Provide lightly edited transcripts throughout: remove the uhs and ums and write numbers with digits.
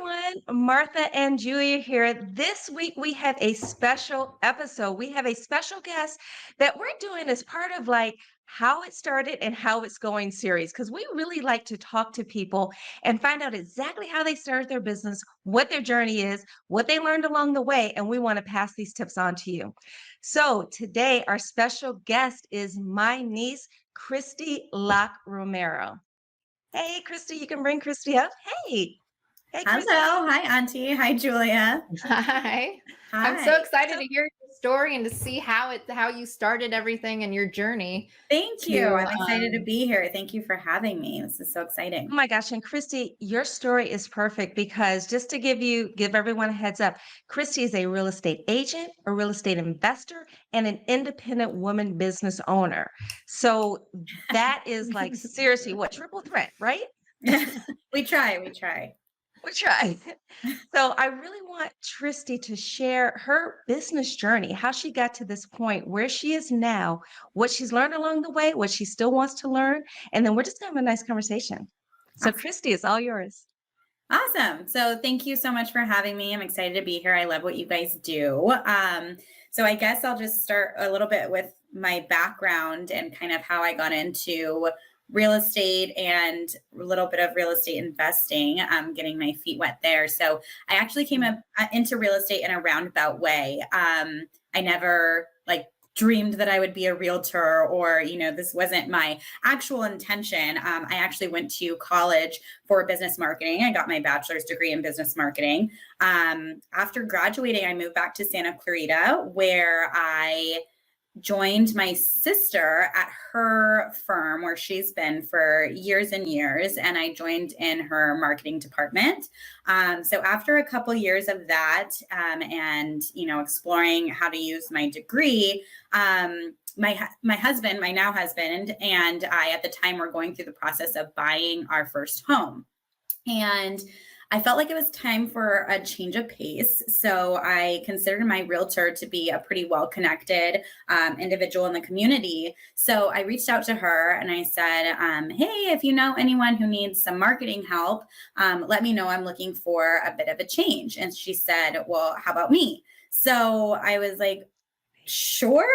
everyone. Martha and Julia here. This week we have a special episode. We have a special guest that we're doing as part of like how it started and how it's going series because we really like to talk to people and find out exactly how they started their business, what their journey is, what they learned along the way, and we want to pass these tips on to you. So today our special guest is my niece, Christie Locke-Romero. Hey, Christie, you can bring Christie up. Hey. Hey, Christy. Hello. Hi, Auntie. Hi, Julia. Hi. I'm so Hi. excited to hear your story and to see how you started everything and your journey Thank you. to I'm excited to be here. Thank you for having me. This is so exciting. Oh my gosh. And Christy, your story is perfect because just to give everyone a heads up, Christy is a real estate agent, a real estate investor, and an independent woman business owner. So that is like seriously what triple threat, right? We try. We try. So I really want Christy to share her business journey, how she got to this point, where she is now, what she's learned along the way, what she still wants to learn, and then we're just gonna have a nice conversation. So Awesome. Christy, it's all yours. Awesome. So thank you so much for having me. I'm excited to be here. I love what you guys do. So I guess I'll just start a little bit with my background and kind of how I got into real estate and a little bit of real estate investing, getting my feet wet there. So I actually came up into real estate in a roundabout way. I never dreamed that I would be a realtor or, this wasn't my actual intention. I actually went to college for business marketing. I got my bachelor's degree in business marketing. After graduating, I moved back to Santa Clarita where I joined my sister at her firm where she's been for years and years, and I joined in her marketing department. So after a couple years of that, and exploring how to use my degree, my husband, my now husband, and I at the time were going through the process of buying our first home. And I felt like it was time for a change of pace. So I considered my realtor to be a pretty well-connected individual in the community. So I reached out to her and I said, hey, if you know anyone who needs some marketing help, let me know. I'm looking for a bit of a change. And she said, well, how about me? So I was like, sure.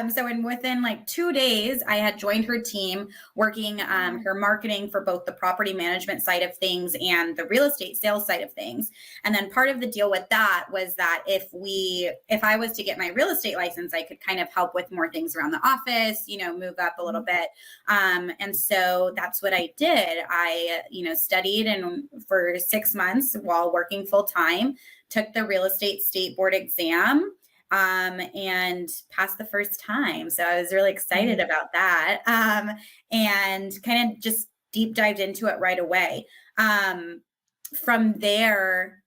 So within like 2 days, I had joined her team working her marketing for both the property management side of things and the real estate sales side of things. And then part of the deal with that was that if I was to get my real estate license, I could kind of help with more things around the office, move up a little bit. And so that's what I did. I, studied and for 6 months while working full time, took the real estate state board exam. And passed the first time. So I was really excited about that. And kind of just deep dived into it right away. From there,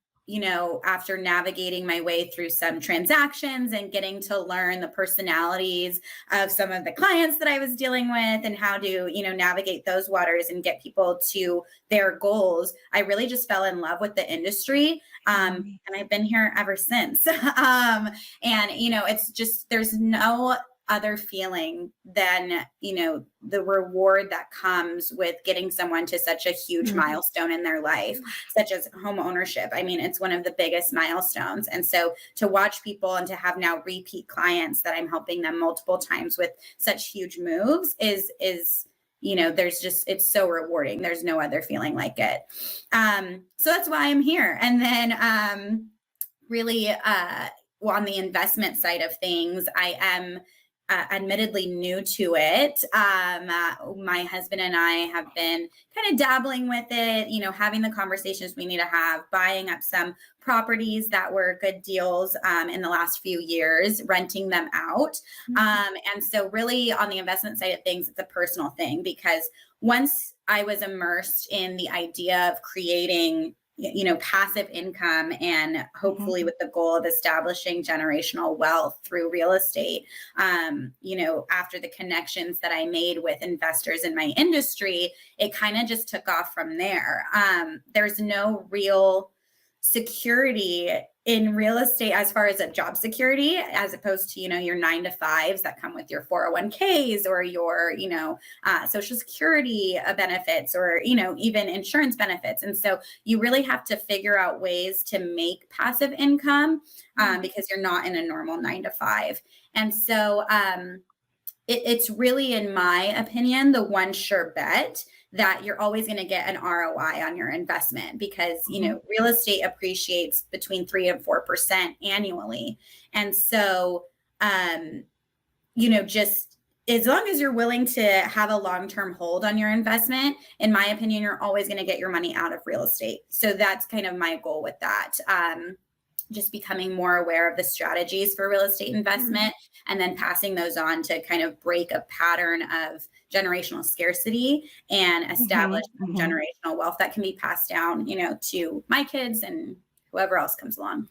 after navigating my way through some transactions and getting to learn the personalities of some of the clients that I was dealing with and how to, navigate those waters and get people to their goals, I really just fell in love with the industry. And I've been here ever since. And, it's just, there's no other feeling than, the reward that comes with getting someone to such a huge milestone in their life, such as home ownership. I mean, it's one of the biggest milestones. And so to watch people and to have now repeat clients that I'm helping them multiple times with such huge moves is, it's so rewarding. There's no other feeling like it. So that's why I'm here. And then really, on the investment side of things, I am admittedly new to it. My husband and I have been kind of dabbling with it, having the conversations we need to have, buying up some properties that were good deals in the last few years, renting them out. And so really on the investment side of things, it's a personal thing because once I was immersed in the idea of creating passive income and hopefully with the goal of establishing generational wealth through real estate, after the connections that I made with investors in my industry, it kind of just took off from there. There's no real security in real estate as far as a job security, as opposed to, your 9 to 5s that come with your 401ks or your, social security benefits, or, even insurance benefits. And so you really have to figure out ways to make passive income because you're not in a normal 9 to 5. And so it's really, in my opinion, the one sure bet that you're always going to get an ROI on your investment, because, real estate appreciates between 3 and 4% annually. And so, just as long as you're willing to have a long-term hold on your investment, in my opinion, you're always going to get your money out of real estate. So that's kind of my goal with that. Just becoming more aware of the strategies for real estate investment, and then passing those on to kind of break a pattern of generational scarcity and establish generational wealth that can be passed down, to my kids and whoever else comes along.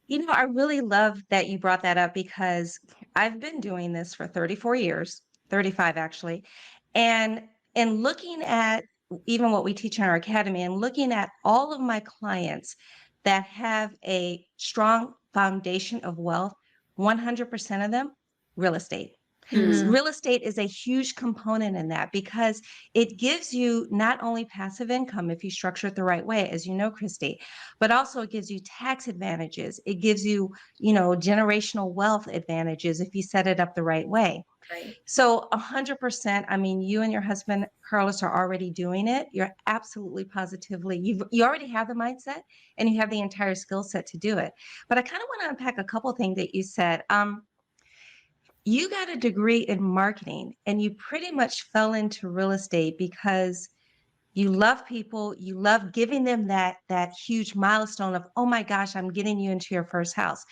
I really love that you brought that up, because I've been doing this for 34 years, 35 actually. And in looking at even what we teach in our academy, and looking at all of my clients that have a strong foundation of wealth, 100% of them, real estate. Real estate is a huge component in that, because it gives you not only passive income if you structure it the right way, as you know, Christy, but also it gives you tax advantages. It gives you, generational wealth advantages if you set it up the right way. Right. So 100%, I mean, you and your husband, Carlos, are already doing it. You're absolutely positively, you already have the mindset, and you have the entire skill set to do it. But I kind of want to unpack a couple things that you said. You got a degree in marketing, and you pretty much fell into real estate because you love people, you love giving them that huge milestone of, oh my gosh, I'm getting you into your first house.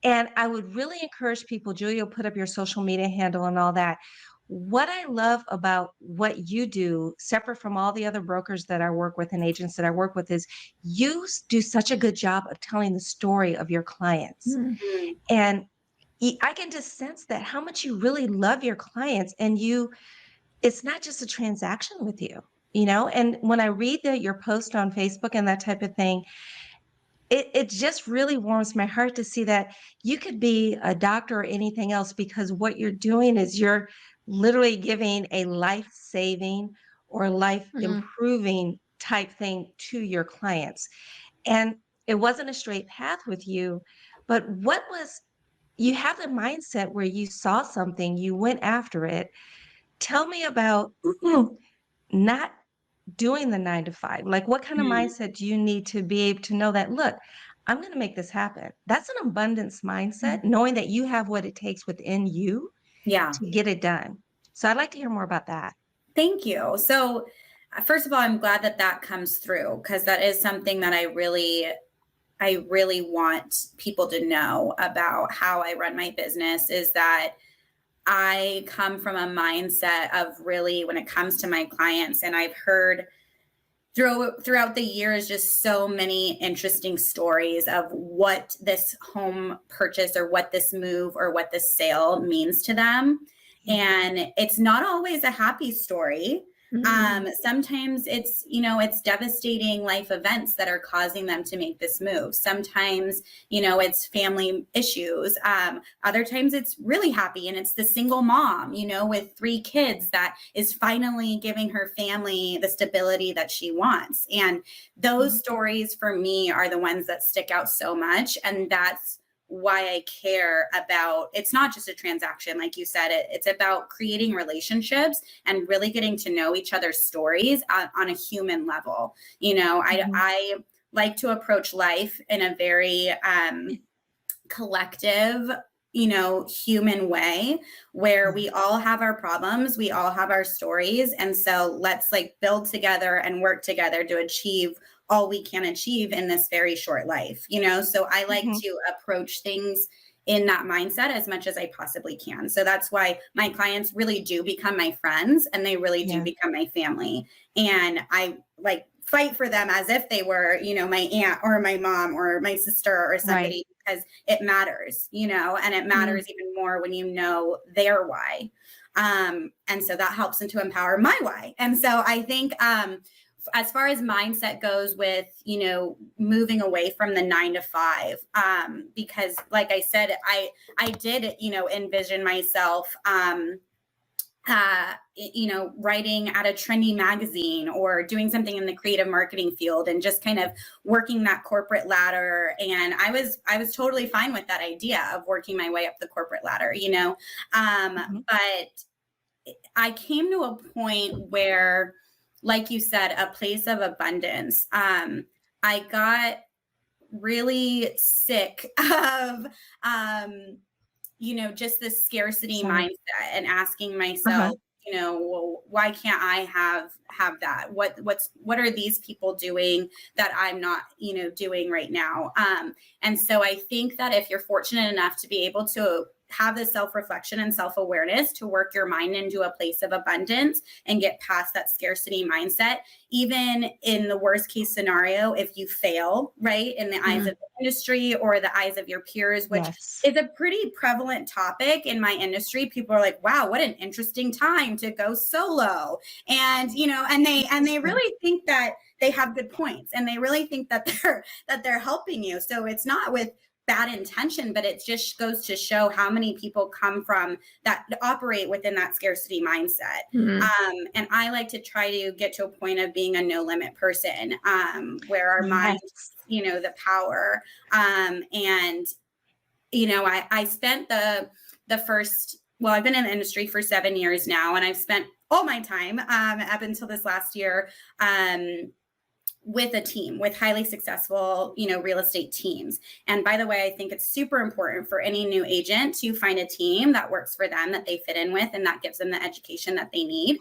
And I would really encourage people, Julia, put up your social media handle and all that. What I love about what you do, separate from all the other brokers that I work with and agents that I work with, is you do such a good job of telling the story of your clients. And I can just sense that, how much you really love your clients, and it's not just a transaction with you, and when I read your post on Facebook and that type of thing, it just really warms my heart to see that you could be a doctor or anything else, because what you're doing is you're literally giving a life-saving or life-improving type thing to your clients. And it wasn't a straight path with you, but you have the mindset where you saw something, you went after it. Tell me about not doing the 9 to 5. Like, what kind of mindset do you need to be able to know that, look, I'm going to make this happen? That's an abundance mindset, knowing that you have what it takes within you to get it done. So I'd like to hear more about that. Thank you. So first of all, I'm glad that comes through, because that is something that I really want people to know about how I run my business, is that I come from a mindset of, really, when it comes to my clients, and I've heard throughout the years just so many interesting stories of what this home purchase or what this move or what this sale means to them. And it's not always a happy story. Sometimes it's devastating life events that are causing them to make this move. Sometimes, it's family issues. Other times it's really happy, and it's the single mom, with 3 kids, that is finally giving her family the stability that she wants. And those stories for me are the ones that stick out so much. And that's why I care about, it's not just a transaction. Like you said, it's about creating relationships and really getting to know each other's stories on a human level. I like to approach life in a very collective, human way, where we all have our problems, we all have our stories. And so let's build together and work together to achieve all we can achieve in this very short life, So I like to approach things in that mindset as much as I possibly can. So that's why my clients really do become my friends, and they really do become my family. And I fight for them as if they were, my aunt or my mom or my sister or somebody, because it matters, and it matters even more when you know their why. And so that helps them to empower my why. And so I think, as far as mindset goes with, moving away from the 9 to 5, because like I said, I did, envision myself, writing at a trendy magazine or doing something in the creative marketing field and just kind of working that corporate ladder. And I was totally fine with that idea of working my way up the corporate ladder, but I came to a point where, like you said, a place of abundance. I got really sick of, just this scarcity mindset and asking myself, well, why can't I have that? What are these people doing that I'm not, doing right now? And so I think that if you're fortunate enough to be able to have the self-reflection and self-awareness to work your mind into a place of abundance and get past that scarcity mindset, even in the worst case scenario, if you fail, right, in the eyes of the industry or the eyes of your peers, which is a pretty prevalent topic in my industry. People are like, wow, what an interesting time to go solo. And, and they really think that they have good points and they really think that they're helping you. So it's not with bad intention, but it just goes to show how many people come from that, operate within that scarcity mindset. And I like to try to get to a point of being a no limit person, where our mind, the power. And, I spent the first, well, I've been in the industry for 7 years now, and I've spent all my time, up until this last year, with a team, with highly successful, real estate teams. And by the way, I think it's super important for any new agent to find a team that works for them, that they fit in with, and that gives them the education that they need.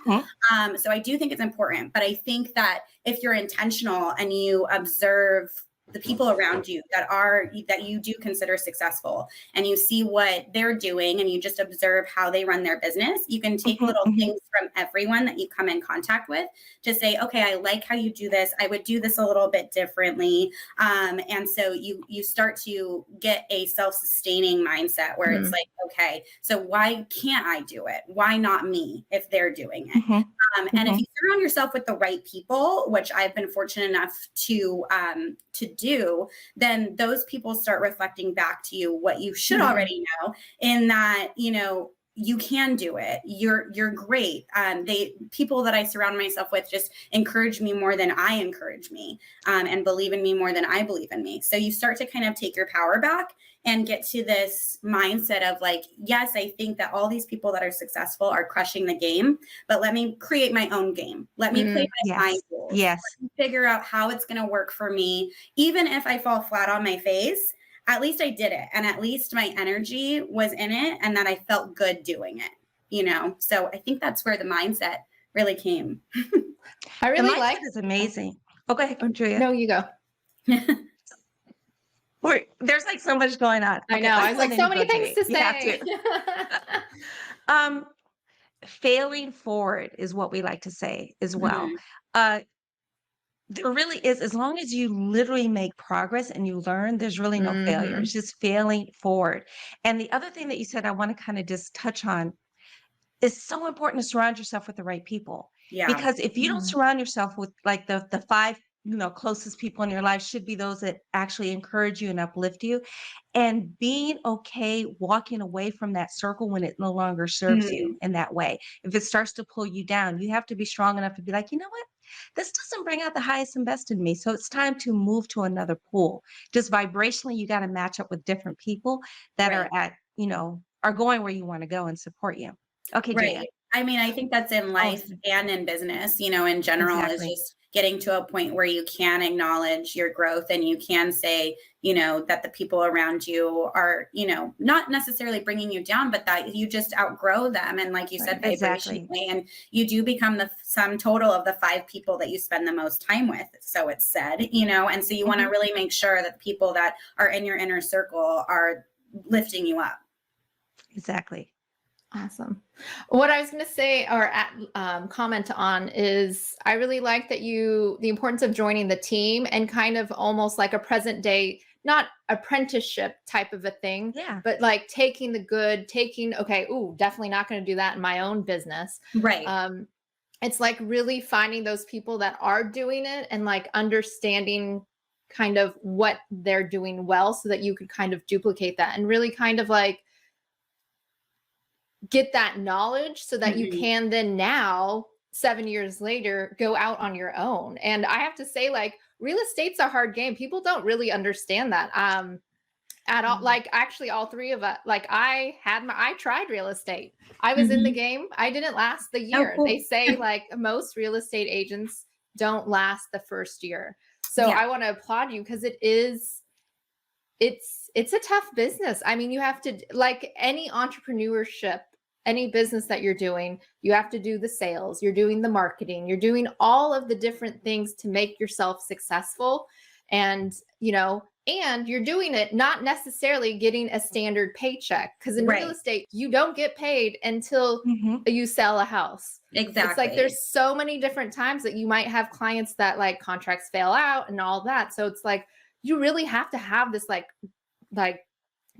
So I do think it's important, but I think that if you're intentional and you observe the people around you that you do consider successful, and you see what they're doing and you just observe how they run their business, you can take little things from everyone that you come in contact with to say, okay, I like how you do this. I would do this a little bit differently. And so you start to get a self-sustaining mindset where it's like, okay, so why can't I do it? Why not me if they're doing it? And if you surround yourself with the right people, which I've been fortunate enough to do, then those people start reflecting back to you what you should already know, in that, you can do it. You're great. People that I surround myself with just encourage me more than I encourage me, and believe in me more than I believe in me. So you start to kind of take your power back and get to this mindset of like, yes, I think that all these people that are successful are crushing the game, but let me create my own game. Let me play my rules. Let me figure out how it's going to work for me. Even if I fall flat on my face, at least I did it. And at least my energy was in it and that I felt good doing it, So I think that's where the mindset really came. I really the like mindset is amazing. Oh, go ahead, Julia. No, you go. There's like so much going on. I know. I was like, so many things to say. Failing forward is what we like to say as well. There really is, as long as you literally make progress and you learn, there's really no failure. It's just failing forward. And the other thing that you said, I want to kind of just touch on, is so important to surround yourself with the right people. Because if you don't surround yourself with like the five, closest people in your life should be those that actually encourage you and uplift you, and being okay walking away from that circle when it no longer serves you in that way. If it starts to pull you down, you have to be strong enough to be like, you know what? This doesn't bring out the highest and best in me. So it's time to move to another pool. Just vibrationally, you got to match up with different people that are at, are going where you want to go and support you. Okay, Julia. I mean, I think that's in life and in business, in general, is just getting to a point where you can acknowledge your growth and you can say, that the people around you are, not necessarily bringing you down, but that you just outgrow them. And like you said, vibrationally, and you do become the sum total of the 5 people that you spend the most time with. So it's said, and so you want to really make sure that the people that are in your inner circle are lifting you up. Exactly. Awesome. What I was going to say or comment on is I really like that the importance of joining the team and kind of almost like a present day, not apprenticeship type of a thing, but like taking the good, definitely not going to do that in my own business. Right. it's like really finding those people that are doing it and like understanding kind of what they're doing well so that you could kind of duplicate that and really kind of like get that knowledge so that you Mhm. can then now 7 years later go out on your own. And I have to say, like, real estate's a hard game. People don't really understand that at all. Mhm. Like, actually, all three of us, like, I tried real estate. I was in the Mhm. game. I didn't last the Oh, year. They cool. say like most real estate agents don't last the first year. So Yeah. I want to applaud you because it's a tough business. I mean, you have to, like any entrepreneurship, any business that you're doing, you have to do the sales, you're doing the marketing, you're doing all of the different things to make yourself successful. And, and you're doing it not necessarily getting a standard paycheck because in real Right. estate, you don't get paid until Mhm. you sell a house. It's like Exactly. there's so many different times that you might have clients that like contracts fail out and all that. So it's like you really have to have this like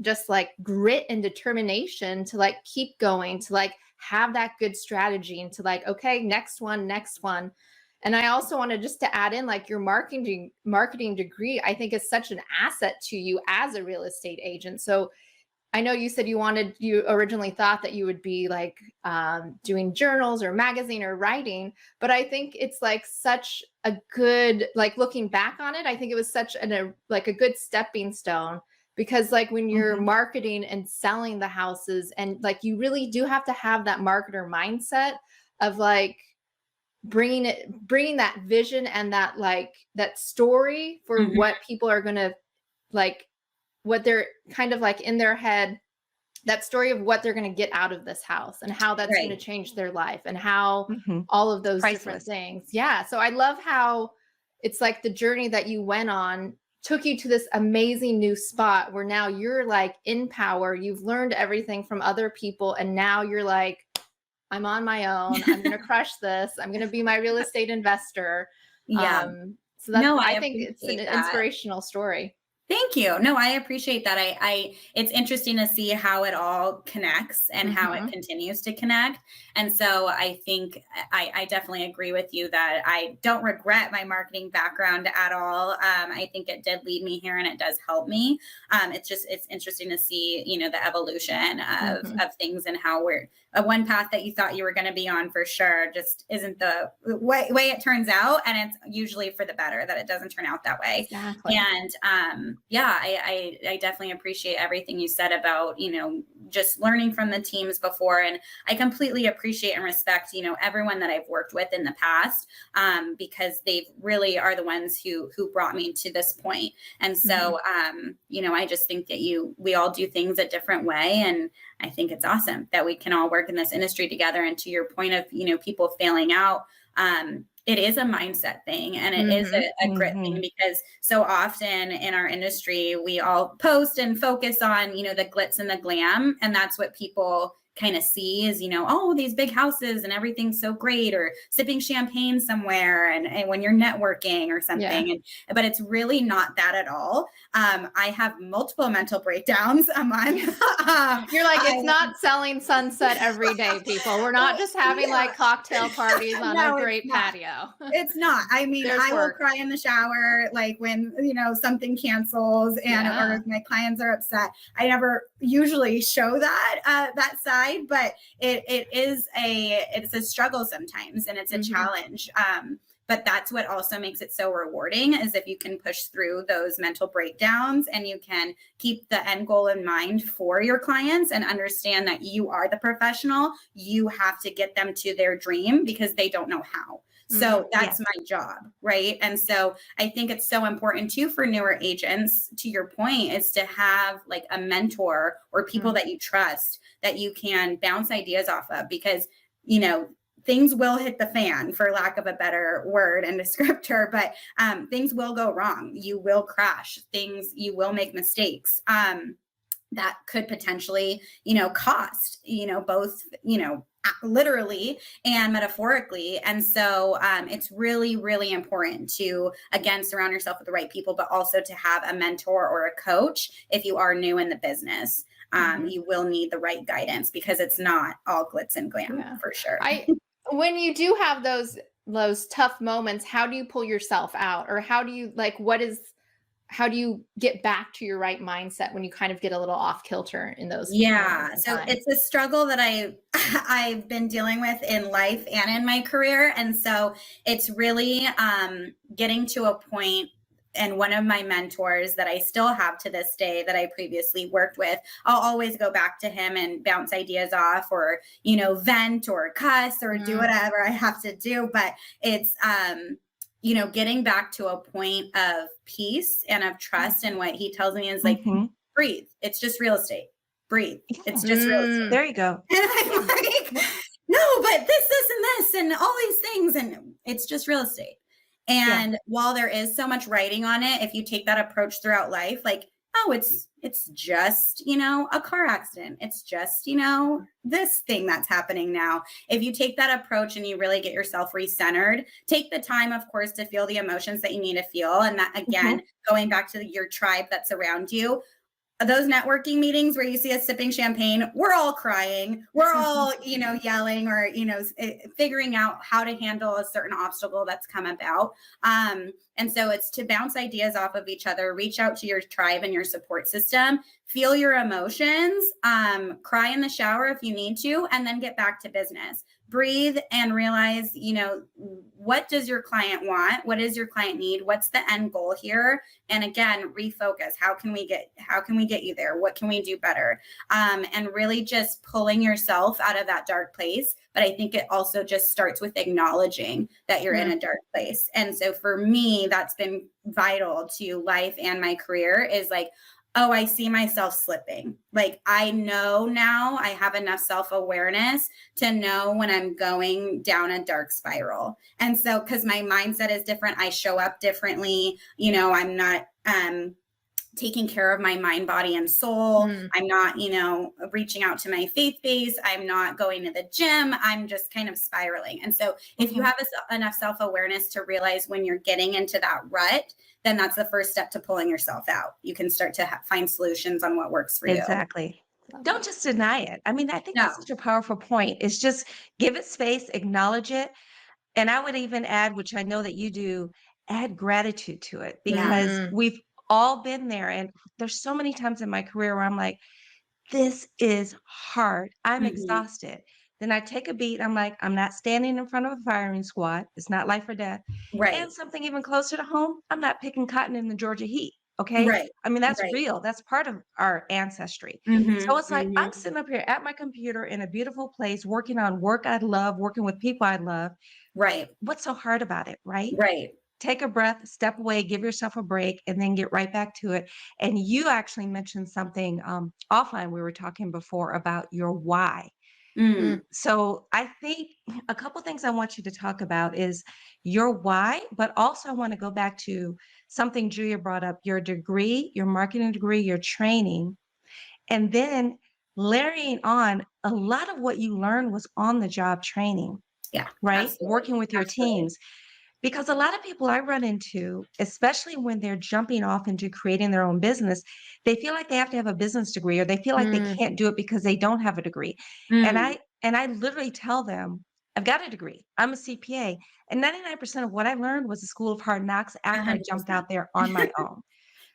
just like grit and determination to like keep going, to like have that good strategy and to like, okay, next one, next one. And I also wanted just to add in like your marketing degree, I think is such an asset to you as a real estate agent. So I know you said you originally thought that you would be like doing journals or magazine or writing, but I think it's like such a good, like looking back on it, I think it was such like a good stepping stone because like when you're Mhm. marketing and selling the houses and like you really do have to have that marketer mindset of like bringing that vision and that like that story for Mhm. what people are going to like what they're kind of like in their head, that story of what they're going to get out of this house and how that's going to Right. change their life and how Mhm. all of those different Priceless. things. Yeah. So I love how it's like the journey that you went on took you to this amazing new spot where now you're like in power. You've learned everything from other people. And now you're like, I'm on my own. I'm going to crush this. I'm going to be my real estate investor. Yeah. So No, I I think it's an appreciate that. inspirational story. Thank you. No, I appreciate that. It's interesting to see how it all connects and how it Mm-hmm. continues to connect. And so I think I definitely agree with you that I don't regret my marketing background at all. I think it did lead me here and it does help me. It's interesting to see, the evolution Mm-hmm. of things and how we're one path that you thought you were going to be on for sure just isn't the way it turns out. And it's usually for the better that it doesn't turn out that way. Exactly. And yeah, I definitely appreciate everything you said about, just learning from the teams before. And I completely appreciate and respect, everyone that I've worked with in the past, because they really are the ones who brought me to this point. And so, I just think that we all do things a different way. And I think it's awesome that we can all work in this industry together. And to your point of, people failing out, it is a mindset thing and it is Mm-hmm. a grit thing Mhm. because so often in our industry, we all post and focus on, the glitz and the glam. And that's what people kind of see is, oh, these big houses and everything's so great or sipping champagne somewhere and when you're networking or Yeah. something. But it's really not that at all. I have multiple mental breakdowns a month. You're like, I it's not selling sunset every day, people. We're not just having yeah. like cocktail parties on a No, it's great not. patio. It's not. I mean, There's I will work. cry in the shower, like when, something cancels and, or Yeah. if my clients are upset. I never usually show that side, but it's a struggle sometimes and it's a Mm-hmm. challenge. But that's what also makes it so rewarding is if you can push through those mental breakdowns and you can keep the end goal in mind for your clients and understand that you are the professional. You have to get them to their dream because they don't know how. Mm-hmm. So that's Yes. my job, right? And so I think it's so important too for newer agents, to your point, is to have like a mentor or people that you trust that you can bounce ideas off of because, things will hit the fan, for lack of a better word and descriptor, but things will go wrong. You will crash things. You will make mistakes. That could potentially, cost, both, literally and metaphorically. And so it's really, really important to, again, surround yourself with the right people, but also to have a mentor or a coach. If you are new in the business, Mm-hmm. you will need the right guidance because it's not all glitz and glam Yeah. for sure. I when you do have those tough moments, how do you pull yourself out? Or how do you like how do you get back to your right mindset when you kind of get a little off kilter in those moments Yeah. in So time? it's a struggle that I've been dealing with in life and in my career. And so it's really getting to a point, and one of my mentors that I still have to this day that I previously worked with, I'll always go back to him and bounce ideas off, or, vent or cuss or do Mm, whatever I have to do. But it's getting back to a point of peace and of trust. And what he tells me is like, Mhm. breathe. It's just real estate. Breathe. Yeah, It's just real estate. mm, there you go. And I'm Yeah, like, yeah, no, but this, and this, and all these things. And it's just real estate. yeah. And while there is so much writing on it, if you take that approach throughout life, like, oh, it's just, a car accident. It's just, this thing that's happening now. If you take that approach and you really get yourself recentered, take the time, of course, to feel the emotions that you need to feel. And that, Mhm. again, going back to your tribe that's around you, those networking meetings where you see us sipping champagne, we're all crying, we're all, yelling, or, figuring out how to handle a certain obstacle that's come about. And so it's to bounce ideas off of each other, reach out to your tribe and your support system, feel your emotions, cry in the shower if you need to, and then get back to business. Breathe and realize, what does your client want? What does your client need? What's the end goal here? And again, refocus. How can we get you there? What can we do better? And really just pulling yourself out of that dark place. But I think it also just starts with acknowledging that you're in mm, a dark place. And so for me, that's been vital to life and my career, is like, oh, I see myself slipping. Like, I know now, I have enough self-awareness to know when I'm going down a dark spiral. And so, because my mindset is different, I show up differently. I'm not taking care of my mind, body, and soul. mm, I'm not, reaching out to my faith base. I'm not going to the gym. I'm just kind of spiraling. And so if you Mhm. have enough self-awareness to realize when you're getting into that rut, then that's the first step to pulling yourself out. You can start to find solutions on what works for you. Exactly. love Don't that. just deny it. I mean, I think No. that's such a powerful point. It's just give it space, acknowledge it. And I would even add, which I know that you do, add gratitude to it because Yes. Mm, we've all been there. And there's so many times in my career where I'm like, this is hard. I'm Hmm. exhausted. Then I take a beat. I'm like, I'm not standing in front of a firing squad. It's not life or death. And Right. something even closer to home, I'm not picking cotton in the Georgia heat. Okay. Right. I mean, that's Right. real. That's part of our ancestry. So Hmm. it's like I'm Hmm. sitting up here at my computer in a beautiful place, working on work I love, working with people I love. Right. What's so hard about it, right? Right. Take a breath, step away, give yourself a break, and then get right back to it. And you actually mentioned something offline. We were talking before about your why. mm, Mm. So I think a couple things I want you to talk about is your why, but also I want to go back to something Julia brought up, your degree, your marketing degree, your training, and then layering on a lot of what you learned was on the job training, Yeah, right? absolutely. Working with your Absolutely. teams. Because a lot of people I run into, especially when they're jumping off into creating their own business, they feel like they have to have a business degree or they feel like they mm, can't do it because they don't have a degree. And Mm. I literally tell them, I've got a degree. I'm a CPA. And 99% of what I learned was a school of hard knocks after I jumped 100%. out there on my own.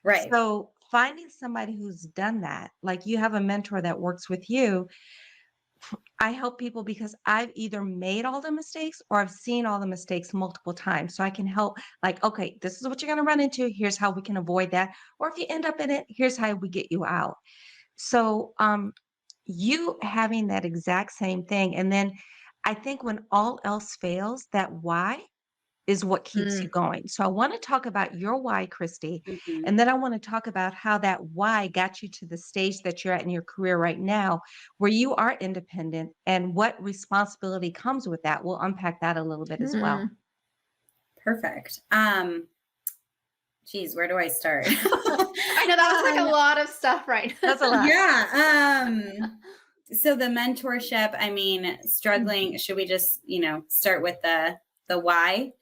Right. So finding somebody who's done that, like you have a mentor that works with you, I help people because I've either made all the mistakes or I've seen all the mistakes multiple times. So I can help, like, okay, this is what you're going to run into. Here's how we can avoid that. Or if you end up in it, here's how we get you out. So, you having that exact same thing. And then I think when all else fails, that why is what keeps you mm, going. So I want to talk about your why, Christy, Mhm. and then I want to talk about how that why got you to the stage that you're at in your career right now, where you are independent and what responsibility comes with that. We'll unpack that a little bit as well. mm. Perfect. Geez, where do I start? I know that was like a lot of stuff, right? That's a lot. Yeah. So the mentorship, I mean, Mm. struggling, should we just, start with the why?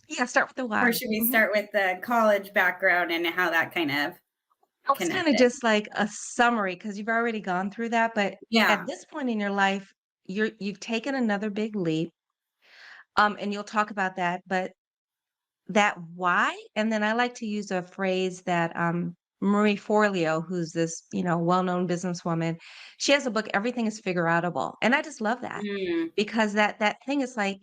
Yeah, start with the Or why. should we Mhm. start with the college background and how that kind of I was kind of connected? just like a summary because you've already gone through that. But at Yeah. this point in your life, you've taken another big leap. And you'll talk about that, but that why, and then I like to use a phrase that, Marie Forleo, who's this, well-known businesswoman, she has a book, Everything is Figure Outable, and I just love that Mm, because that thing is like,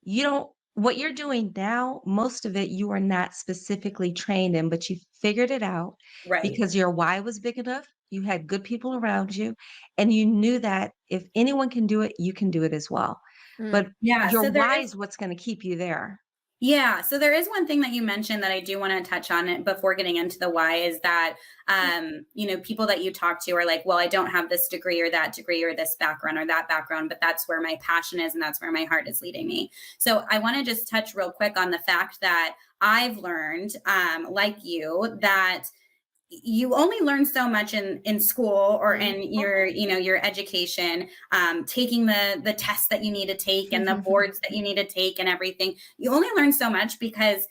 you don't what you're doing now, most of it you are not specifically trained in, but you figured it out right. because your why was big enough, you had good people around you, and you knew that if anyone can do it, you can do it as well. But Mm. Yeah. your So there why is is what's gonna keep you there. Yeah, so there is one thing that you mentioned that I do want to touch on it before getting into the why is that people that you talk to are like, well, I don't have this degree or that degree or this background or that background, but that's where my passion is and that's where my heart is leading me. So I want to just touch real quick on the fact that I've learned, like you, that you only learn so much in school or Mhm. in your education, taking the tests that you need to take and the boards that you need to take and everything. You only learn so much because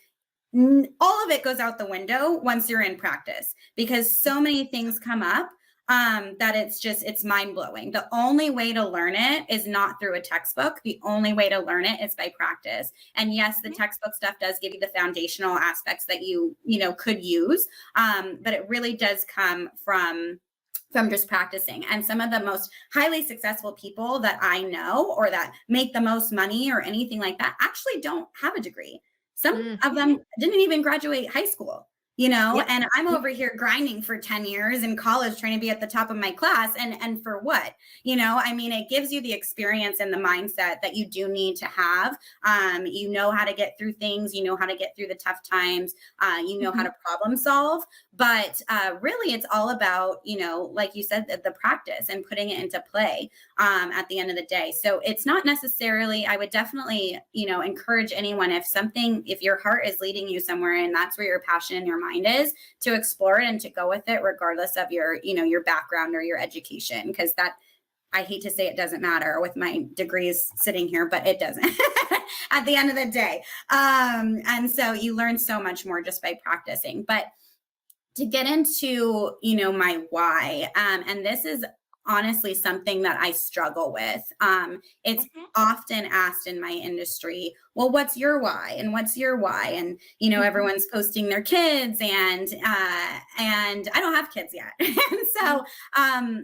all of it goes out the window once you're in practice because so many things come up, that it's mind blowing. The only way to learn it is not through a textbook. The only way to learn it is by practice. And yes, the textbook stuff does give you the foundational aspects that you could use, but it really does come from just practicing. And some of the most highly successful people that I know or that make the most money or anything like that actually don't have a degree. Some Mm. of them didn't even graduate high school, Yep. and I'm Yep. over here grinding for 10 years in college trying to be at the top of my class and for what? I mean, it gives you the experience and the mindset that you do need to have. You know how to get through things, you know how to get through the tough times, you know how Mhm. to problem solve, but really it's all about, like you said, the practice and putting it into play, at the end of the day. So it's not necessarily, I would definitely, encourage anyone if your heart is leading you somewhere and that's where your passion and your mind is, to explore it and to go with it, regardless of your background or your education. Because that, I hate to say it doesn't matter with my degrees sitting here, but it doesn't at the end of the day. And so you learn so much more just by practicing. But to get into my why, and this is honestly something that I struggle with. It's Mhm. often asked in my industry, well, what's your why and what's your why? And Mhm. everyone's posting their kids, and I don't have kids yet. And so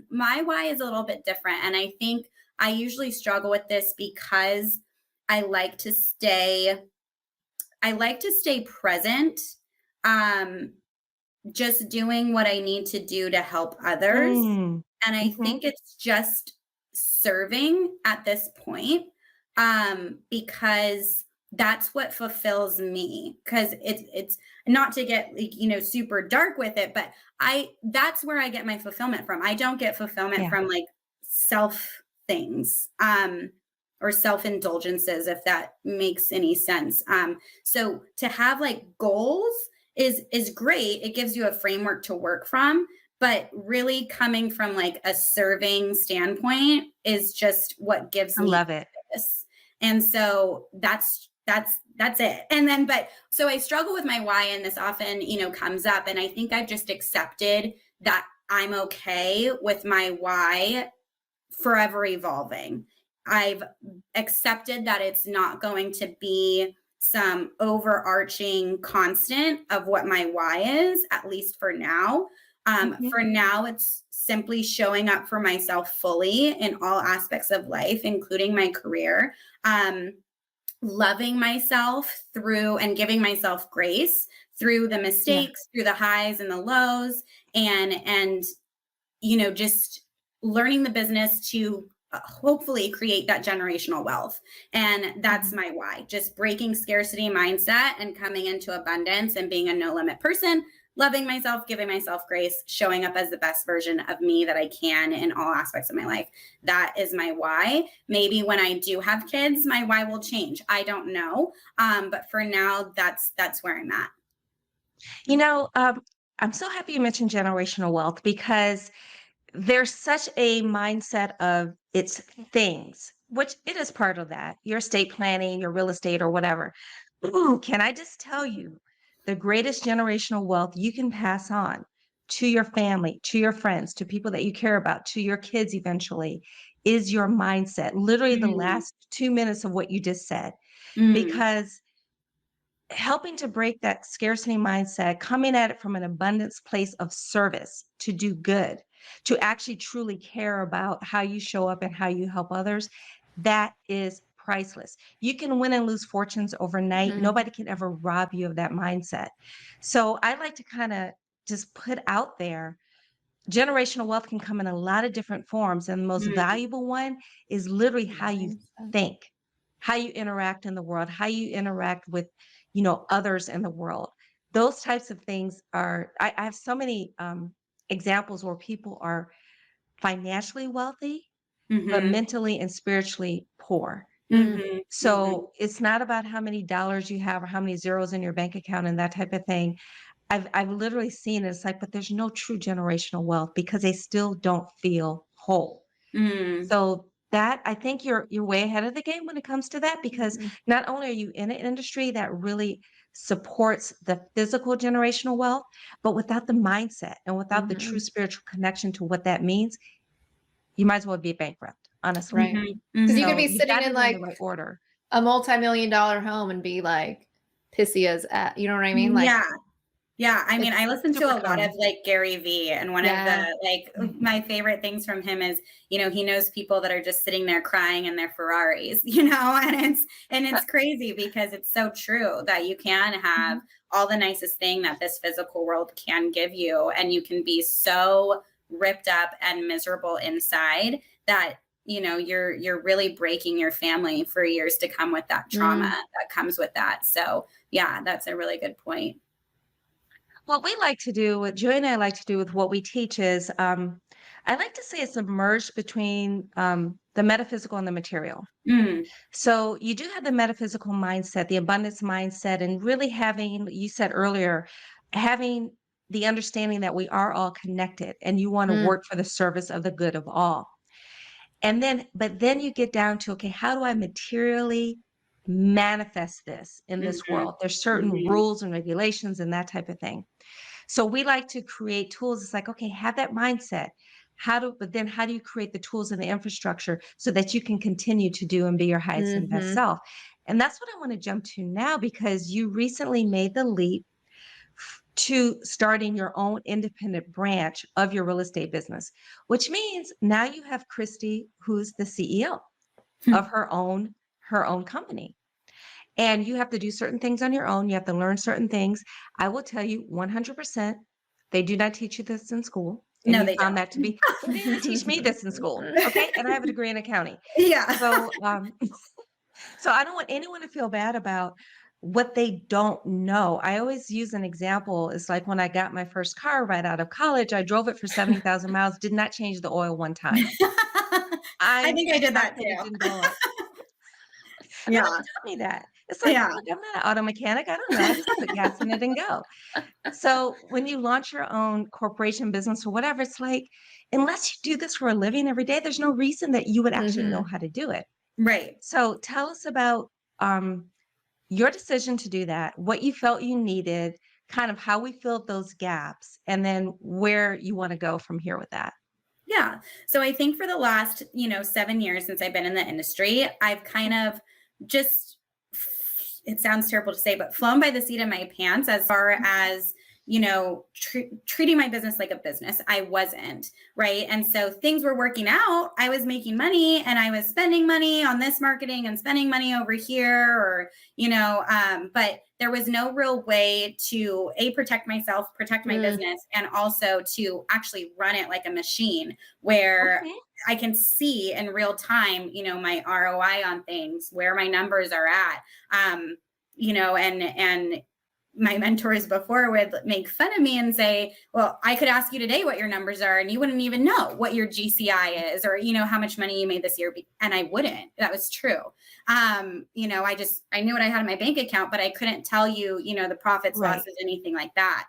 my why is a little bit different, and I think I usually struggle with this because i like to stay I like to stay present, um just doing what I need to do to help others. Mm. And I Mhm. think it's just serving at this point, because that's what fulfills me. Because it's not to get like, super dark with it, but that's where I get my fulfillment from. I don't get fulfillment Yeah. from like self things, or self indulgences, if that makes any sense. So to have like goals is great. It gives you a framework to work from, but really coming from like a serving standpoint is just what gives I me love it. purpose. And so that's it. And then but so I struggle with my why, and this often comes up, and I think I've just accepted that I'm okay with my why forever evolving. I've accepted that it's not going to be some overarching constant of what my why is, at least for now. Mhm. For now, it's simply showing up for myself fully in all aspects of life, including my career. Loving myself through and giving myself grace through the Yeah. mistakes, through the highs and the lows, and just learning the business to hopefully create that generational wealth. And that's Mhm. my why. Just breaking scarcity mindset and coming into abundance and being a no limit person, loving myself, giving myself grace, showing up as the best version of me that I can in all aspects of my life. That is my why. Maybe when I do have kids, my why will change. I don't know. But for now, that's where I'm at. You know, I'm so happy you mentioned generational wealth because there's such a mindset of it's things, which it is part of that, your estate planning, your real estate, or whatever. Ooh, can I just tell you the greatest generational wealth you can pass on to your family, to your friends, to people that you care about, to your kids eventually is your mindset. Literally, the Mm, last 2 minutes of what you just said. Mm. because helping to break that scarcity mindset, coming at it from an abundance place of service to do good, to actually truly care about how you show up and how you help others, that is priceless. You can win and lose fortunes overnight. Mm, Nobody can ever rob you of that mindset. So I like to kind of just put out there generational wealth can come in a lot of different forms. And the most Mm. valuable one is literally how you mindset. think, how you interact in the world, how you interact with, others in the world. Those types of things I have so many examples where people are financially wealthy, but Mhm. mentally and spiritually poor. Mm, Mhm. Mhm. So it's not about how many dollars you have or how many zeros in your bank account and that type of thing. I've literally seen it. It's like, but there's no true generational wealth because they still don't feel whole. Mm. So that I think you're way ahead of the game when it comes to that because mhm, not only are you in an industry that really supports the physical generational wealth, but without the mindset and without the true mhm, spiritual connection to what that means, you might as well be bankrupt, honestly. right. Mhm. Because you could Mhm. So be you sitting got in it in the like right order. a multi-million-dollar home and be like pissy as at, you know what I mean? Like, Yeah. Yeah, I mean, I It's listen to super a lot of common. like Gary Vee, and one of yeah. the Mhm. my favorite things from him is, he knows people that are just sitting there crying in their Ferraris, and it's crazy because it's so true that you can have Mhm. all the nicest thing that this physical world can give you, and you can be so ripped up and miserable inside that you're really breaking your family for years to come with that trauma Mm, that comes with that. So yeah, that's a really good point. What we like to do, what Joy and I like to do with what we teach is, I like to say it's a merge between the metaphysical and the material. Mm. So you do have the metaphysical mindset, the abundance mindset, and really having, you said earlier, having the understanding that we are all connected and you want to mm, work for the service of the good of all. But then you get down to, okay, how do I materially manifest this in this Mhm. world? There's certain Mhm. rules and regulations and that type of thing. So we like to create tools. It's like, okay, have that mindset. But then how do you create the tools and the infrastructure so that you can continue to do and be your highest and best mhm, self? And that's what I want to jump to now because you recently made the leap to starting your own independent branch of your real estate business, which means now you have Christie, who's the CEO of her own company. And you have to do certain things on your own. You have to learn certain things. I will tell you 100%, they do not teach you this in school. And No, you they found don't. that to be, well, they didn't teach me this in school. Okay. And I have a degree in accounting. Yeah. So, so I don't want anyone to feel bad about what they don't know. I always use an example. It's like when I got my first car right out of college, I drove it for 70,000 miles, did not change the oil one time. I I'm think I did shocked that that it too. didn't blow up. And nobody Yeah. taught me that. It's like, Yeah. look, I'm not an auto mechanic. I don't know. I just put gas in it and go. So when you launch your own corporation business or whatever, it's like, unless you do this for a living every day, there's no reason that you would actually know mhm. how to do it. Right. So tell us about um, your decision to do that, what you felt you needed, kind of how we filled those gaps, and then where you want to go from here with that. Yeah. So I think for the last, 7 years since I've been in the industry, I've kind of just, it sounds terrible to say, but flown by the seat of my pants as far as, treating my business like a business. I wasn't, right? And so things were working out. I was making money and I was spending money on this marketing and spending money over here, or, but there was no real way to protect myself, protect my Mm, business, and also to actually run it like a machine where Okay. I can see in real time, my ROI on things, where my numbers are at. And my mentors before would make fun of me and say, well, I could ask you today what your numbers are and you wouldn't even know what your GCI is, or, how much money you made this year. And I wouldn't. That was true. I knew what I had in my bank account, but I couldn't tell you, the profits, Right. losses, anything like that.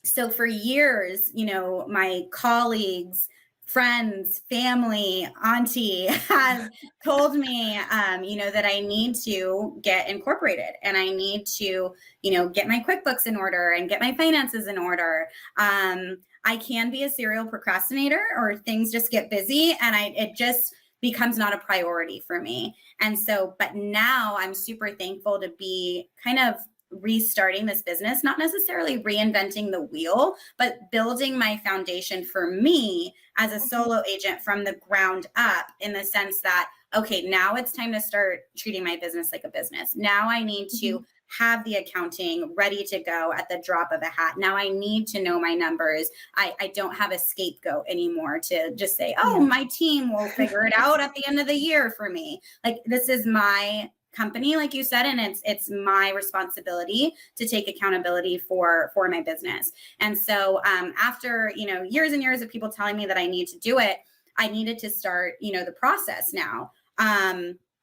So for years, my colleagues, friends, family, auntie has told me, that I need to get incorporated and I need to, get my QuickBooks in order and get my finances in order. I can be a serial procrastinator, or things just get busy and it just becomes not a priority for me. And so, but now I'm super thankful to be kind of restarting this business, not necessarily reinventing the wheel, but building my foundation for me as a Mhm. solo agent from the ground up, in the sense that, okay, now it's time to start treating my business like a business. Now I need Mhm. to have the accounting ready to go at the drop of a hat. Now I need to know my numbers. I don't have a scapegoat anymore to just say, oh, Yeah. my team will figure it out at the end of the year for me. Like, this is my company, like you said, and it's my responsibility to take accountability for my business. And so after, years and years of people telling me that I need to do it, I needed to start, the process now.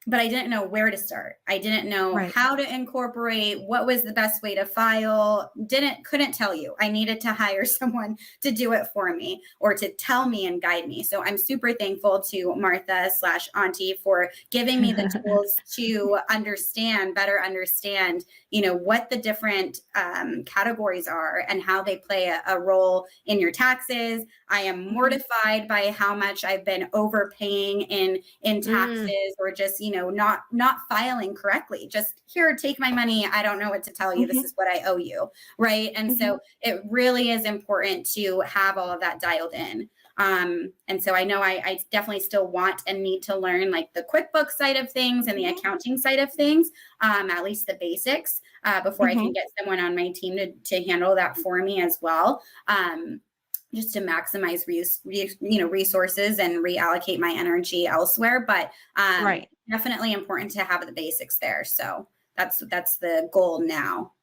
But I didn't know where to start. I didn't know Right. how to incorporate, what was the best way to file. Couldn't tell you. I needed to hire someone to do it for me, or to tell me and guide me. So I'm super thankful to Martha slash Auntie for giving me the tools to better understand, what the different categories are and how they play a role in your taxes. I am Mhm. mortified by how much I've been overpaying in Mm, taxes, or just, not filing correctly. Just, here, take my money. I don't know what to tell you. This Mhm. is what I owe you. Right. And Mhm. so it really is important to have all of that dialed in. And so I know I definitely still want and need to learn, like, the QuickBooks side of things and the Mhm. accounting side of things, at least the basics, before I can Mhm. get someone on my team to handle that for me as well. Just to maximize resources and reallocate my energy elsewhere. But Right. definitely important to have the basics there. So that's the goal now.